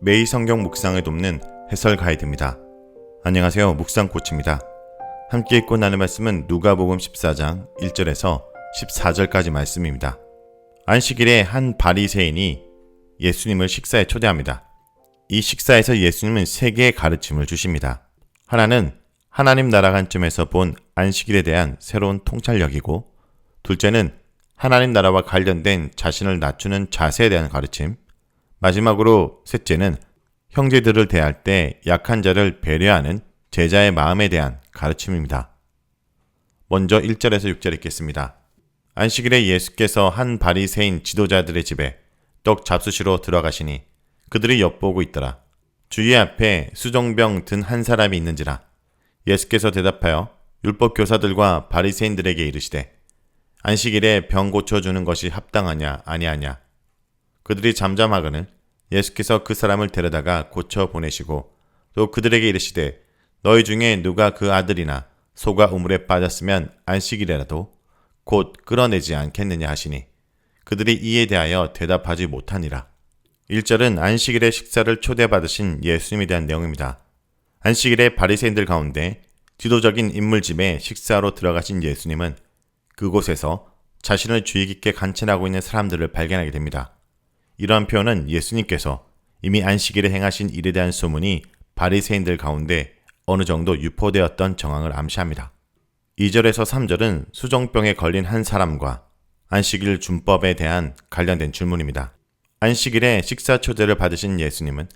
매일 성경 묵상을 돕는 해설 가이드입니다. 안녕하세요. 묵상 코치입니다. 함께 읽고 나눌 말씀은 누가복음 14장 1절에서 14절까지 말씀입니다. 안식일에 한 바리새인이 예수님을 식사에 초대합니다. 이 식사에서 예수님은 세 개의 가르침을 주십니다. 하나는 하나님 나라 관점에서 본 안식일에 대한 새로운 통찰력이고, 둘째는 하나님 나라와 관련된 자신을 낮추는 자세에 대한 가르침, 마지막으로 셋째는 형제들을 대할 때 약한 자를 배려하는 제자의 마음에 대한 가르침입니다. 먼저 1절에서 6절 읽겠습니다. 안식일에 예수께서 한 바리새인 지도자들의 집에 떡 잡수시러 들어가시니 그들이 엿보고 있더라. 주의 앞에 수정병 든 한 사람이 있는지라. 예수께서 대답하여 율법 교사들과 바리새인들에게 이르시되 안식일에 병 고쳐주는 것이 합당하냐 아니하냐. 그들이 잠잠하거늘 예수께서 그 사람을 데려다가 고쳐 보내시고 또 그들에게 이르시되 너희 중에 누가 그 아들이나 소가 우물에 빠졌으면 안식일에라도 곧 끌어내지 않겠느냐 하시니 그들이 이에 대하여 대답하지 못하니라. 1절은 안식일에 식사를 초대받으신 예수님에 대한 내용입니다. 안식일에 바리새인들 가운데 지도적인 인물 집에 식사로 들어가신 예수님은 그곳에서 자신을 주의 깊게 관찰하고 있는 사람들을 발견하게 됩니다. 이러한 표현은 예수님께서 이미 안식일에 행하신 일에 대한 소문이 바리새인들 가운데 어느 정도 유포되었던 정황을 암시합니다. 2절에서 3절은 수정병에 걸린 한 사람과 안식일 준법에 대한 관련된 질문입니다. 안식일에 식사 초대를 받으신 예수님은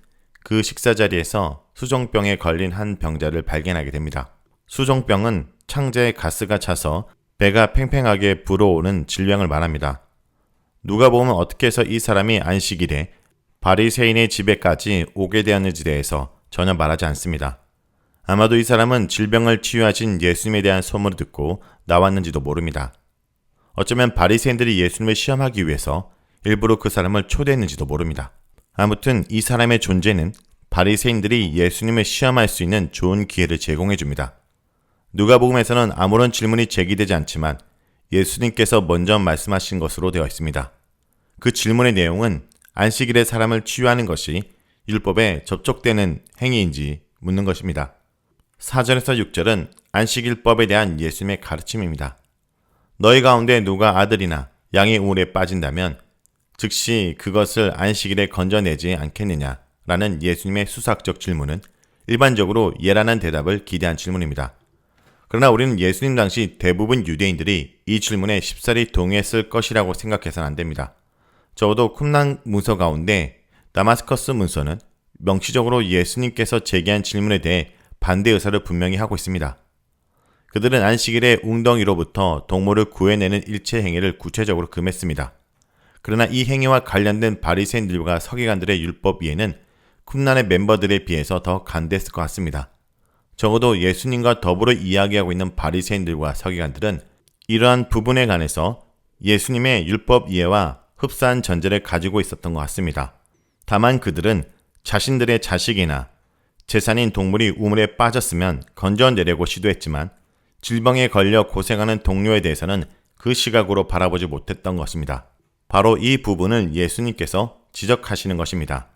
그 식사 자리에서 수정병에 걸린 한 병자를 발견하게 됩니다. 수정병은 창자에 가스가 차서 배가 팽팽하게 불어오는 질병을 말합니다. 누가 보면 어떻게 해서 이 사람이 안식일에 바리새인의 집에까지 오게 되었는지 대해서 전혀 말하지 않습니다. 아마도 이 사람은 질병을 치유하신 예수님에 대한 소문을 듣고 나왔는지도 모릅니다. 어쩌면 바리새인들이 예수님을 시험하기 위해서 일부러 그 사람을 초대했는지도 모릅니다. 아무튼 이 사람의 존재는 바리새인들이 예수님을 시험할 수 있는 좋은 기회를 제공해 줍니다. 누가복음에서는 아무런 질문이 제기되지 않지만 예수님께서 먼저 말씀하신 것으로 되어 있습니다. 그 질문의 내용은 안식일에 사람을 치유하는 것이 율법에 접촉되는 행위인지 묻는 것입니다. 4절에서 6절은 안식일법에 대한 예수님의 가르침입니다. 너희 가운데 누가 아들이나 양의 우물에 빠진다면 즉시 그것을 안식일에 건져내지 않겠느냐 라는 예수님의 수사학적 질문은 일반적으로 예란한 대답을 기대한 질문입니다. 그러나 우리는 예수님 당시 대부분 유대인들이 이 질문에 쉽사리 동의했을 것이라고 생각해서는 안 됩니다. 적어도 쿰란 문서 가운데 다마스커스 문서는 명시적으로 예수님께서 제기한 질문에 대해 반대 의사를 분명히 하고 있습니다. 그들은 안식일에 웅덩이로부터 동물을 구해내는 일체 행위를 구체적으로 금했습니다. 그러나 이 행위와 관련된 바리새인들과 서기관들의 율법 이해는 쿰란의 멤버들에 비해서 더 간대했을 것 같습니다. 적어도 예수님과 더불어 이야기하고 있는 바리새인들과 서기관들은 이러한 부분에 관해서 예수님의 율법 이해와 흡사한 전제를 가지고 있었던 것 같습니다. 다만 그들은 자신들의 자식이나 재산인 동물이 우물에 빠졌으면 건져내려고 시도했지만 질병에 걸려 고생하는 동료에 대해서는 그 시각으로 바라보지 못했던 것입니다. 바로 이 부분을 예수님께서 지적하시는 것입니다.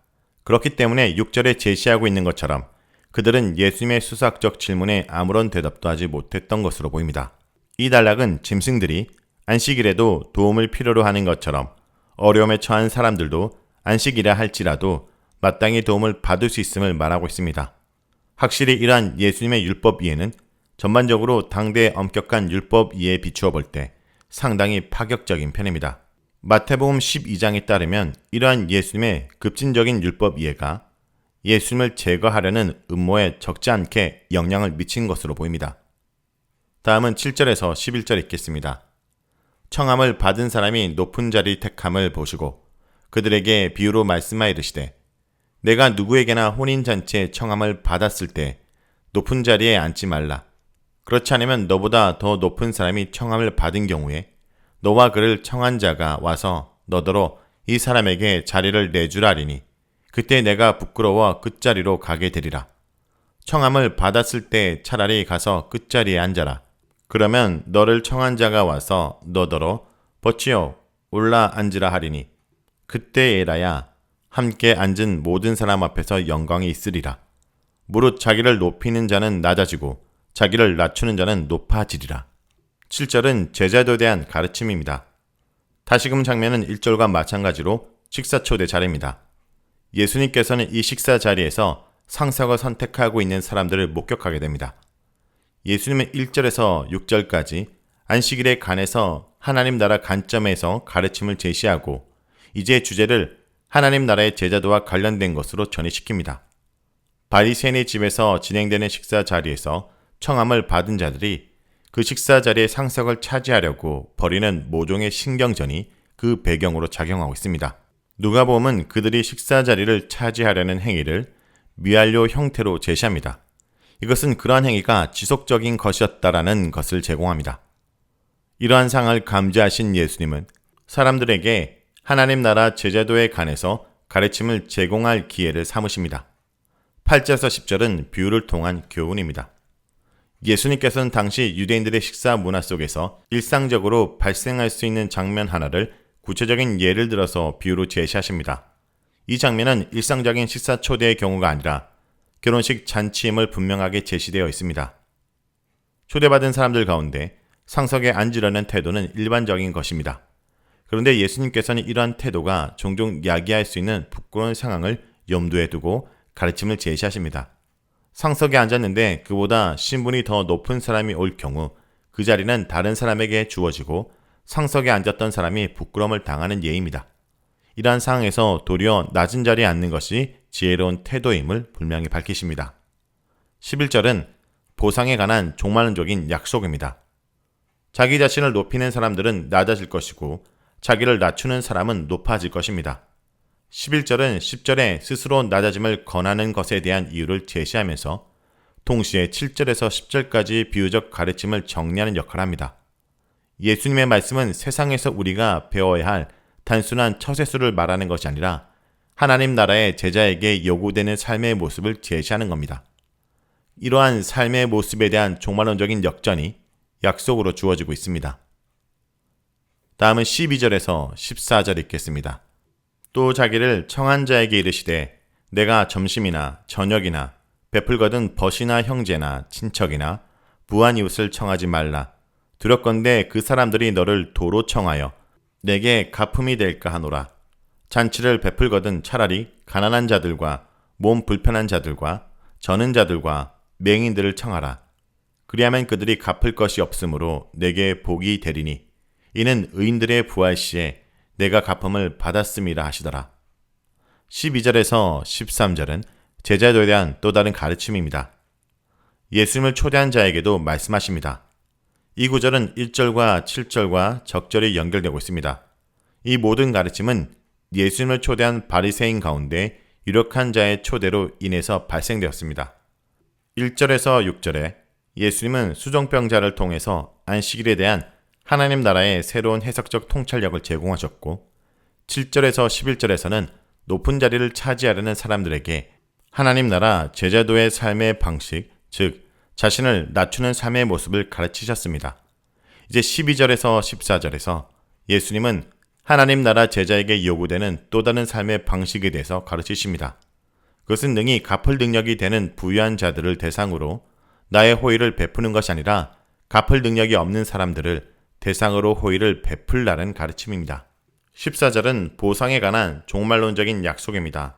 그렇기 때문에 6절에 제시하고 있는 것처럼 그들은 예수님의 수사학적 질문에 아무런 대답도 하지 못했던 것으로 보입니다. 이 단락은 짐승들이 안식일에도 도움을 필요로 하는 것처럼 어려움에 처한 사람들도 안식이라 할지라도 마땅히 도움을 받을 수 있음을 말하고 있습니다. 확실히 이러한 예수님의 율법 이해는 전반적으로 당대의 엄격한 율법 이해에 비추어 볼 때 상당히 파격적인 편입니다. 마태복음 12장에 따르면 이러한 예수님의 급진적인 율법 이해가 예수님을 제거하려는 음모에 적지 않게 영향을 미친 것으로 보입니다. 다음은 7절에서 11절 읽겠습니다. 청함을 받은 사람이 높은 자리 택함을 보시고 그들에게 비유로 말씀하여 이르시되 내가 누구에게나 혼인잔치에 청함을 받았을 때 높은 자리에 앉지 말라. 그렇지 않으면 너보다 더 높은 사람이 청함을 받은 경우에 너와 그를 청한 자가 와서 너더러 이 사람에게 자리를 내주라 하리니 그때 내가 부끄러워 끝자리로 가게 되리라. 청함을 받았을 때 차라리 가서 끝자리에 앉아라. 그러면 너를 청한 자가 와서 너더러 버치어 올라 앉으라 하리니 그때에라야 함께 앉은 모든 사람 앞에서 영광이 있으리라. 무릇 자기를 높이는 자는 낮아지고 자기를 낮추는 자는 높아지리라. 7절은 제자도에 대한 가르침입니다. 다시금 장면은 1절과 마찬가지로 식사 초대 자리입니다. 예수님께서는 이 식사 자리에서 상석을 선택하고 있는 사람들을 목격하게 됩니다. 예수님은 1절에서 6절까지 안식일에 관해서 하나님 나라 관점에서 가르침을 제시하고 이제 주제를 하나님 나라의 제자도와 관련된 것으로 전이시킵니다. 바리새인의 집에서 진행되는 식사 자리에서 청함을 받은 자들이 그 식사 자리의 상석을 차지하려고 벌이는 모종의 신경전이 그 배경으로 작용하고 있습니다. 누가복음은 그들이 식사 자리를 차지하려는 행위를 미완료 형태로 제시합니다. 이것은 그러한 행위가 지속적인 것이었다라는 것을 제공합니다. 이러한 상황을 감지하신 예수님은 사람들에게 하나님 나라 제자도에 관해서 가르침을 제공할 기회를 삼으십니다. 8절에서 10절은 비유를 통한 교훈입니다. 예수님께서는 당시 유대인들의 식사 문화 속에서 일상적으로 발생할 수 있는 장면 하나를 구체적인 예를 들어서 비유로 제시하십니다. 이 장면은 일상적인 식사 초대의 경우가 아니라 결혼식 잔치임을 분명하게 제시되어 있습니다. 초대받은 사람들 가운데 상석에 앉으려는 태도는 일반적인 것입니다. 그런데 예수님께서는 이러한 태도가 종종 야기할 수 있는 부끄러운 상황을 염두에 두고 가르침을 제시하십니다. 상석에 앉았는데 그보다 신분이 더 높은 사람이 올 경우 그 자리는 다른 사람에게 주어지고 상석에 앉았던 사람이 부끄러움을 당하는 예입니다. 이러한 상황에서 도리어 낮은 자리에 앉는 것이 지혜로운 태도임을 분명히 밝히십니다. 11절은 보상에 관한 종말론적인 약속입니다. 자기 자신을 높이는 사람들은 낮아질 것이고 자기를 낮추는 사람은 높아질 것입니다. 11절은 10절에 스스로 낮아짐을 권하는 것에 대한 이유를 제시하면서 동시에 7절에서 10절까지 비유적 가르침을 정리하는 역할을 합니다. 예수님의 말씀은 세상에서 우리가 배워야 할 단순한 처세술을 말하는 것이 아니라 하나님 나라의 제자에게 요구되는 삶의 모습을 제시하는 겁니다. 이러한 삶의 모습에 대한 종말론적인 역전이 약속으로 주어지고 있습니다. 다음은 12절에서 14절 읽겠습니다. 또 자기를 청한 자에게 이르시되 내가 점심이나 저녁이나 베풀거든 벗이나 형제나 친척이나 부한 이웃을 청하지 말라. 두렵건대 그 사람들이 너를 도로 청하여 내게 가품이 될까 하노라. 잔치를 베풀거든 차라리 가난한 자들과 몸 불편한 자들과 저는 자들과 맹인들을 청하라. 그리하면 그들이 갚을 것이 없으므로 내게 복이 되리니 이는 의인들의 부활 시에 내가 갚음을 받았음이라 하시더라. 12절에서 13절은 제자도에 대한 또 다른 가르침입니다. 예수님을 초대한 자에게도 말씀하십니다. 이 구절은 1절과 7절과 적절히 연결되고 있습니다. 이 모든 가르침은 예수님을 초대한 바리새인 가운데 유력한 자의 초대로 인해서 발생되었습니다. 1절에서 6절에 예수님은 수종병자를 통해서 안식일에 대한 하나님 나라의 새로운 해석적 통찰력을 제공하셨고 7절에서 11절에서는 높은 자리를 차지하려는 사람들에게 하나님 나라 제자도의 삶의 방식, 즉 자신을 낮추는 삶의 모습을 가르치셨습니다. 이제 12절에서 14절에서 예수님은 하나님 나라 제자에게 요구되는 또 다른 삶의 방식에 대해서 가르치십니다. 그것은 능히 갚을 능력이 되는 부유한 자들을 대상으로 나의 호의를 베푸는 것이 아니라 갚을 능력이 없는 사람들을 대상으로 호의를 베풀라는 가르침입니다. 14절은 보상에 관한 종말론적인 약속입니다.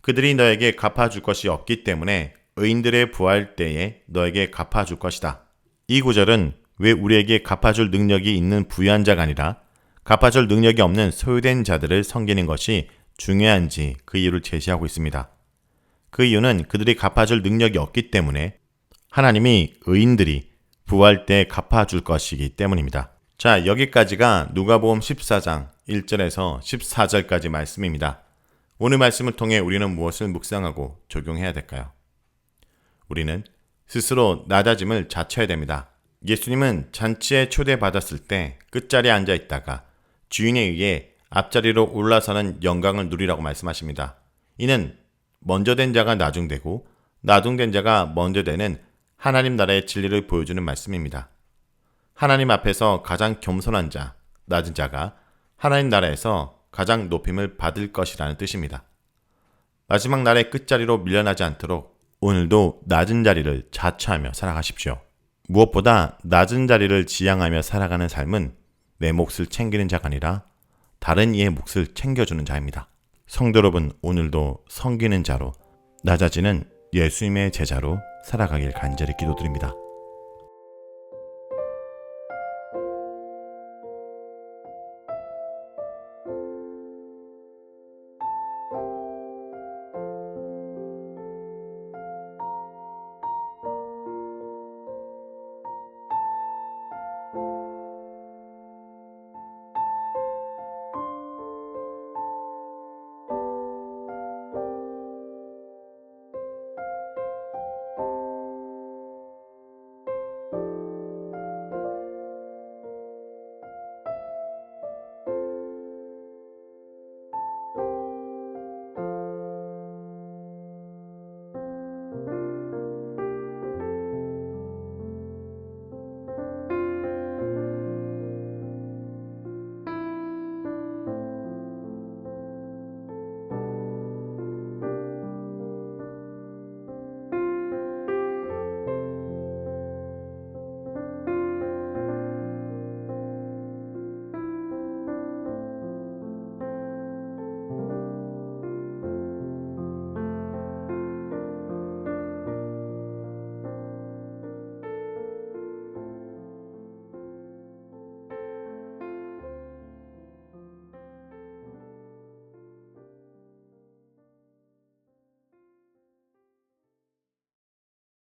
그들이 너에게 갚아줄 것이 없기 때문에 의인들의 부활 때에 너에게 갚아줄 것이다. 이 구절은 왜 우리에게 갚아줄 능력이 있는 부유한 자가 아니라 갚아줄 능력이 없는 소유된 자들을 섬기는 것이 중요한지 그 이유를 제시하고 있습니다. 그 이유는 그들이 갚아줄 능력이 없기 때문에 하나님이 의인들이 부활 때 갚아줄 것이기 때문입니다. 자, 여기까지가 누가복음 14장 1절에서 14절까지 말씀입니다. 오늘 말씀을 통해 우리는 무엇을 묵상하고 적용해야 될까요? 우리는 스스로 낮아짐을 자처해야 됩니다. 예수님은 잔치에 초대받았을 때 끝자리에 앉아 있다가 주인에 의해 앞자리로 올라서는 영광을 누리라고 말씀하십니다. 이는 먼저 된 자가 나중되고 나중된 자가 먼저 되는 하나님 나라의 진리를 보여주는 말씀입니다. 하나님 앞에서 가장 겸손한 자, 낮은 자가 하나님 나라에서 가장 높임을 받을 것이라는 뜻입니다. 마지막 날의 끝자리로 밀려나지 않도록 오늘도 낮은 자리를 자처하며 살아가십시오. 무엇보다 낮은 자리를 지향하며 살아가는 삶은 내 몫을 챙기는 자가 아니라 다른 이의 몫을 챙겨주는 자입니다. 성도 여러분, 오늘도 섬기는 자로, 낮아지는 예수님의 제자로 살아가길 간절히 기도드립니다.